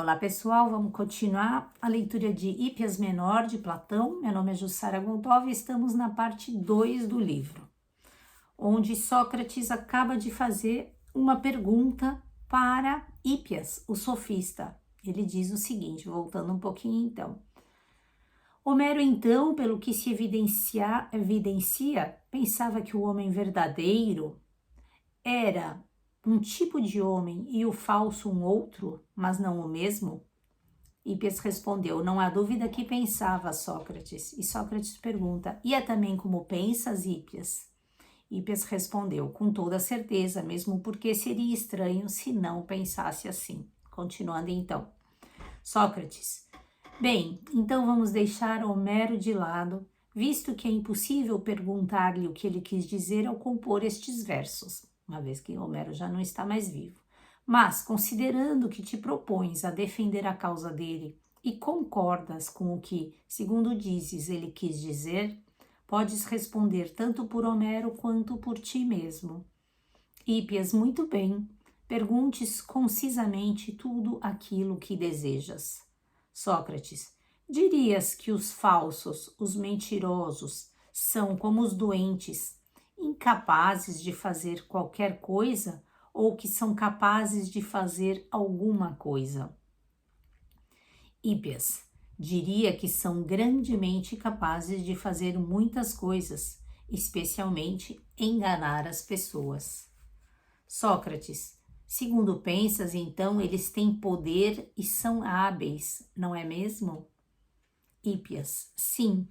Olá pessoal, vamos continuar a leitura de Hípias Menor de Platão. Meu nome é Jussara Gontov e estamos na parte 2 do livro, onde Sócrates acaba de fazer uma pergunta para Hípias, o sofista. Ele diz o seguinte, voltando um pouquinho então. Homero então, pelo que se evidencia, pensava que o homem verdadeiro era um tipo de homem e o falso um outro, mas não o mesmo? Hípias respondeu, não há dúvida que pensava, Sócrates. E Sócrates pergunta, e é também como pensas, Hípias? Hípias respondeu, com toda certeza, mesmo porque seria estranho se não pensasse assim. Continuando então. Sócrates, bem, então vamos deixar Homero de lado, visto que é impossível perguntar-lhe o que ele quis dizer ao compor estes versos, uma vez que Homero já não está mais vivo. Mas, considerando que te propões a defender a causa dele e concordas com o que, segundo dizes, ele quis dizer, podes responder tanto por Homero quanto por ti mesmo. Hípias, muito bem, perguntes concisamente tudo aquilo que desejas. Sócrates, dirias que os falsos, os mentirosos, são como os doentes, incapazes de fazer qualquer coisa ou que são capazes de fazer alguma coisa? Hípias, diria que são grandemente capazes de fazer muitas coisas, especialmente enganar as pessoas. Sócrates, segundo pensas, então eles têm poder e são hábeis, não é mesmo? Hípias, sim.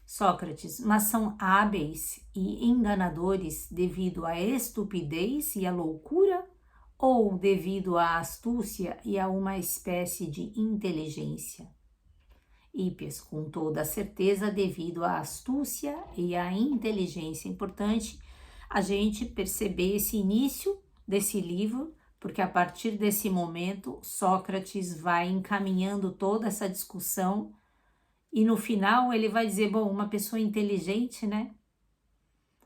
Sócrates, mas são hábeis e enganadores devido à estupidez e à loucura ou devido à astúcia e a uma espécie de inteligência? Hípias, com toda certeza, devido à astúcia e à inteligência. Importante a gente perceber esse início desse livro, porque a partir desse momento Sócrates vai encaminhando toda essa discussão e no final ele vai dizer, bom, uma pessoa inteligente, né?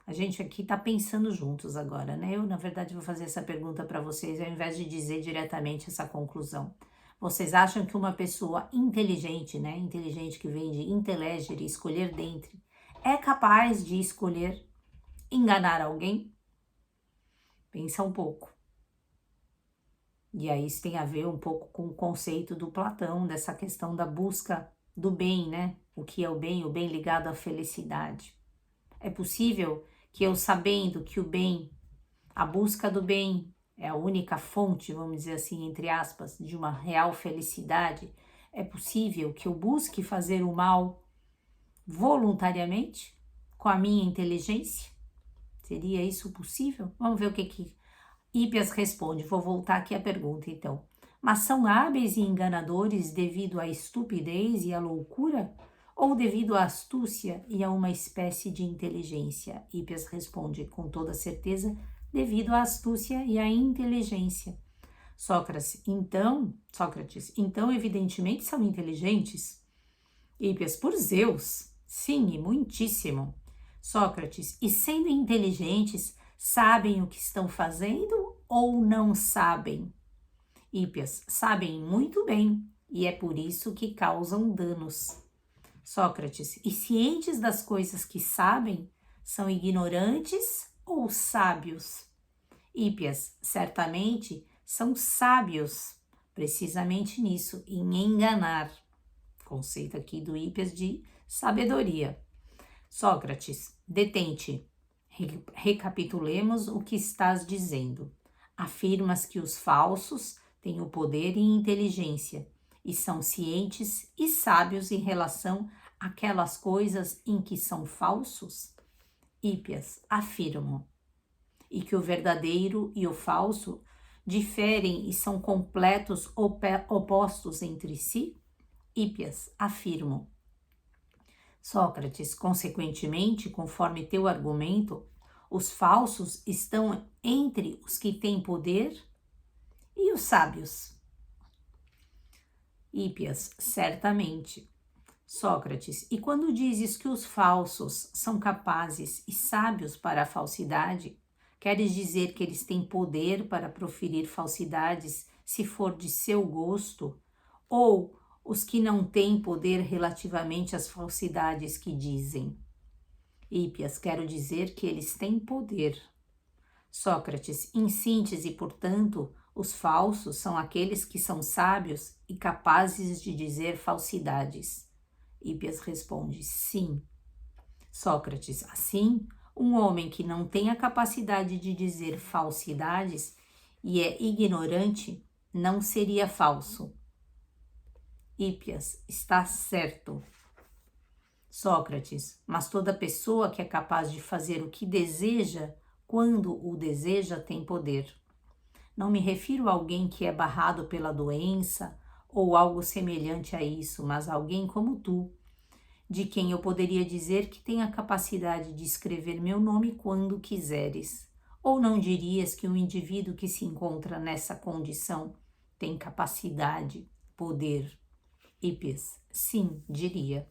A gente aqui tá pensando juntos agora, né? Eu, na verdade, vou fazer essa pergunta para vocês ao invés de dizer diretamente essa conclusão. Vocês acham que uma pessoa inteligente, né? Inteligente que vem de intelegere, escolher dentre, é capaz de escolher enganar alguém? Pensa um pouco. E aí isso tem a ver um pouco com o conceito do Platão, dessa questão da busca do bem, né? O que é o bem ligado à felicidade. É possível que eu, sabendo que o bem, a busca do bem é a única fonte, vamos dizer assim, entre aspas, de uma real felicidade, é possível que eu busque fazer o mal voluntariamente, com a minha inteligência? Seria isso possível? Vamos ver o que Hípias responde. Vou voltar aqui à pergunta, então. Mas são hábeis e enganadores devido à estupidez e à loucura? Ou devido à astúcia e a uma espécie de inteligência? Hípias responde com toda certeza, devido à astúcia e à inteligência. Sócrates, então evidentemente são inteligentes? Hípias, por Zeus, sim, e muitíssimo. Sócrates, e sendo inteligentes, sabem o que estão fazendo ou não sabem? Hípias, sabem muito bem, e é por isso que causam danos. Sócrates, e cientes das coisas que sabem, são ignorantes ou sábios? Hípias, certamente são sábios, precisamente nisso, em enganar. Conceito aqui do Hípias de sabedoria. Sócrates, detente. Recapitulemos o que estás dizendo. Afirmas que os falsos têm o poder e inteligência e são cientes e sábios em relação àquelas coisas em que são falsos? Hípias, afirmo. E que o verdadeiro e o falso diferem e são completos opostos entre si? Hípias, afirmo. Sócrates, consequentemente, conforme teu argumento, os falsos estão entre os que têm poder e os sábios. Hípias, certamente. Sócrates, e quando dizes que os falsos são capazes e sábios para a falsidade, queres dizer que eles têm poder para proferir falsidades se for de seu gosto, ou os que não têm poder relativamente às falsidades que dizem? Hípias, quero dizer que eles têm poder. Sócrates, em síntese, portanto, os falsos são aqueles que são sábios e capazes de dizer falsidades. Hípias responde, sim. Sócrates, assim, um homem que não tem a capacidade de dizer falsidades e é ignorante não seria falso. Hípias, está certo. Sócrates, mas toda pessoa que é capaz de fazer o que deseja, quando o deseja, tem poder. Não me refiro a alguém que é barrado pela doença ou algo semelhante a isso, mas a alguém como tu, de quem eu poderia dizer que tem a capacidade de escrever meu nome quando quiseres. Ou não dirias que um indivíduo que se encontra nessa condição tem capacidade, poder? Hípias, sim, diria.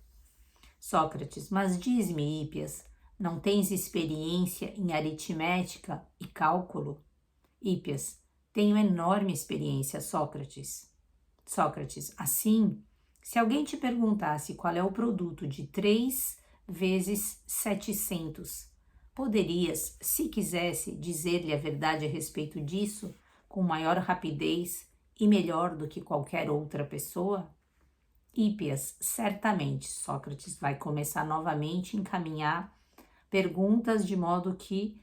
Sócrates, mas diz-me, Hípias, não tens experiência em aritmética e cálculo? Hípias, tenho enorme experiência, Sócrates. Sócrates, assim, se alguém te perguntasse qual é o produto de 3 vezes 700, poderias, se quisesse, dizer-lhe a verdade a respeito disso com maior rapidez e melhor do que qualquer outra pessoa? Hípias, certamente. Sócrates vai começar novamente a encaminhar perguntas de modo que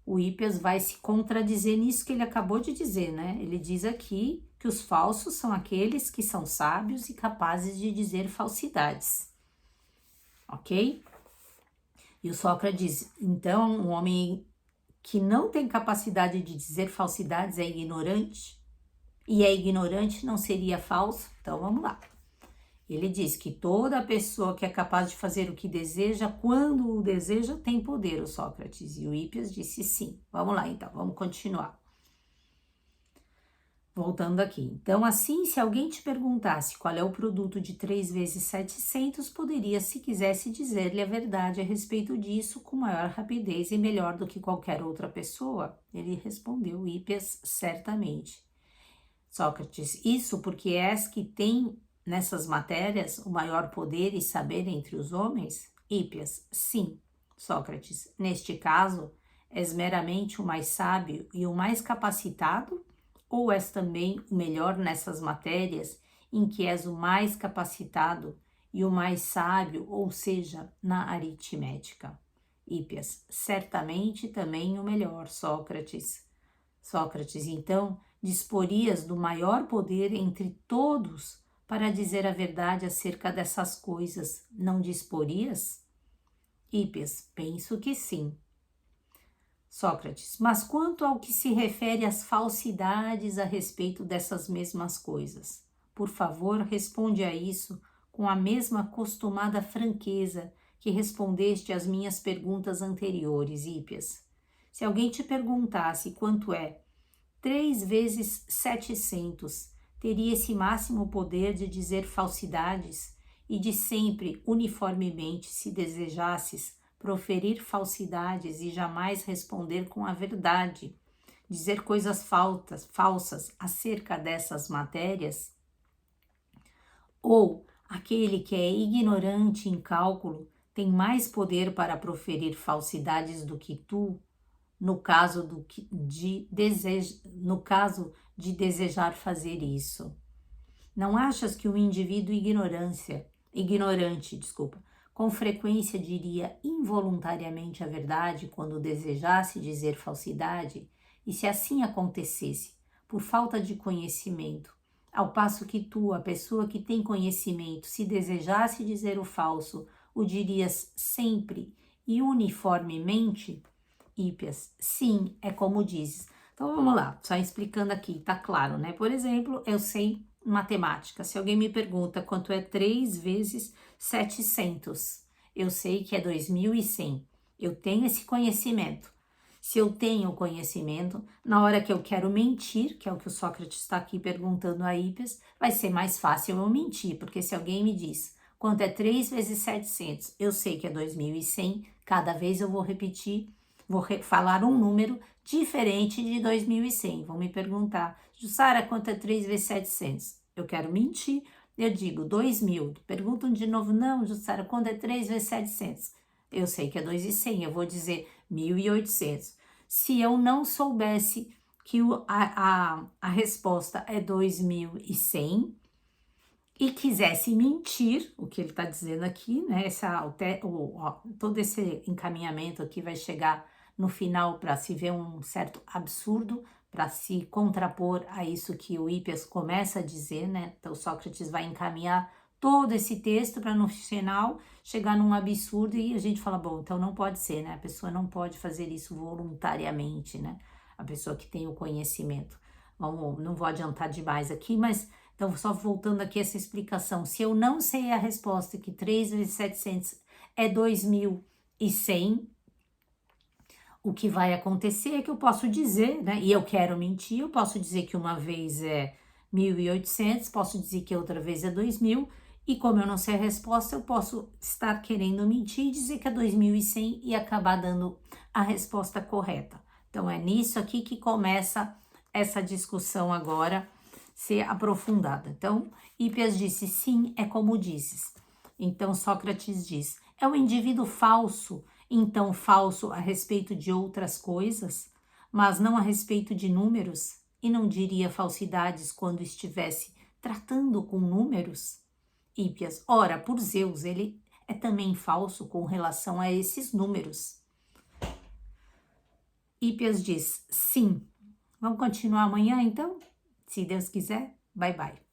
o Hípias vai se contradizer nisso que ele acabou de dizer, né? Ele diz aqui que os falsos são aqueles que são sábios e capazes de dizer falsidades, ok? E o Sócrates diz, então, um homem que não tem capacidade de dizer falsidades é ignorante? E é ignorante não seria falso? Então, vamos lá. Ele diz que toda pessoa que é capaz de fazer o que deseja, quando o deseja, tem poder, o Sócrates. E o Hípias disse sim. Vamos lá, então, vamos continuar. Voltando aqui. Então, assim, se alguém te perguntasse qual é o produto de 3 vezes 700, poderia, se quisesse, dizer-lhe a verdade a respeito disso com maior rapidez e melhor do que qualquer outra pessoa? Ele respondeu, Hípias, certamente. Sócrates, isso porque és que tem nessas matérias o maior poder e saber entre os homens? Hípias, sim. Sócrates, neste caso, és meramente o mais sábio e o mais capacitado? Ou és também o melhor nessas matérias em que és o mais capacitado e o mais sábio, ou seja, na aritmética? Hípias, certamente também o melhor, Sócrates. Sócrates, então, disporias do maior poder entre todos para dizer a verdade acerca dessas coisas, não disporias? Hípias, penso que sim. Sócrates, mas quanto ao que se refere às falsidades a respeito dessas mesmas coisas, por favor, responde a isso com a mesma acostumada franqueza que respondeste às minhas perguntas anteriores, Hípias. Se alguém te perguntasse quanto é 3 vezes 700, teria esse máximo poder de dizer falsidades e de sempre, uniformemente, se desejasses, proferir falsidades e jamais responder com a verdade, dizer coisas falsas acerca dessas matérias? Ou aquele que é ignorante em cálculo tem mais poder para proferir falsidades do que tu, no caso de desejar fazer isso? Não achas que um indivíduo ignorante, com frequência diria involuntariamente a verdade quando desejasse dizer falsidade? E se assim acontecesse, por falta de conhecimento, ao passo que tu, a pessoa que tem conhecimento, se desejasse dizer o falso, o dirias sempre e uniformemente? Hípias, sim, é como dizes. Então vamos lá, só explicando aqui, tá claro, né? Por exemplo, eu sei matemática. Se alguém me pergunta quanto é 3 vezes 700, eu sei que é 2100. Eu tenho esse conhecimento. Se eu tenho o conhecimento, na hora que eu quero mentir, que é o que o Sócrates está aqui perguntando a Hípias, vai ser mais fácil eu mentir, porque se alguém me diz quanto é 3 vezes 700, eu sei que é 2100, cada vez eu vou repetir, falar um número diferente de 2.100. Vão me perguntar, Jussara, quanto é 3 vezes 700? Eu quero mentir, eu digo 2.000. Perguntam de novo, não, Jussara, quanto é 3 vezes 700? Eu sei que é 2.100, eu vou dizer 1.800. Se eu não soubesse que a resposta é 2.100 e quisesse mentir, o que ele está dizendo aqui, né? Todo esse encaminhamento aqui vai chegar no final para se ver um certo absurdo, para se contrapor a isso que o Hípias começa a dizer, né? Então Sócrates vai encaminhar todo esse texto para no final chegar num absurdo e a gente fala, bom, então não pode ser, né? A pessoa não pode fazer isso voluntariamente, né? A pessoa que tem o conhecimento. Não vou adiantar demais aqui, mas então só voltando aqui essa explicação, se eu não sei a resposta que 3 vezes 700 é 2.100, o que vai acontecer é que eu posso dizer, né, e eu quero mentir, eu posso dizer que uma vez é 1.800, posso dizer que outra vez é 2.000, e como eu não sei a resposta, eu posso estar querendo mentir e dizer que é 2.100 e acabar dando a resposta correta. Então é nisso aqui que começa essa discussão agora ser aprofundada. Então, Hípias disse, sim, é como dizes. Então, Sócrates diz, é um indivíduo falso, então falso a respeito de outras coisas, mas não a respeito de números, e não diria falsidades quando estivesse tratando com números? Hípias, ora, por Zeus, ele é também falso com relação a esses números. Hípias diz, sim. Vamos continuar amanhã, então? Se Deus quiser, bye bye.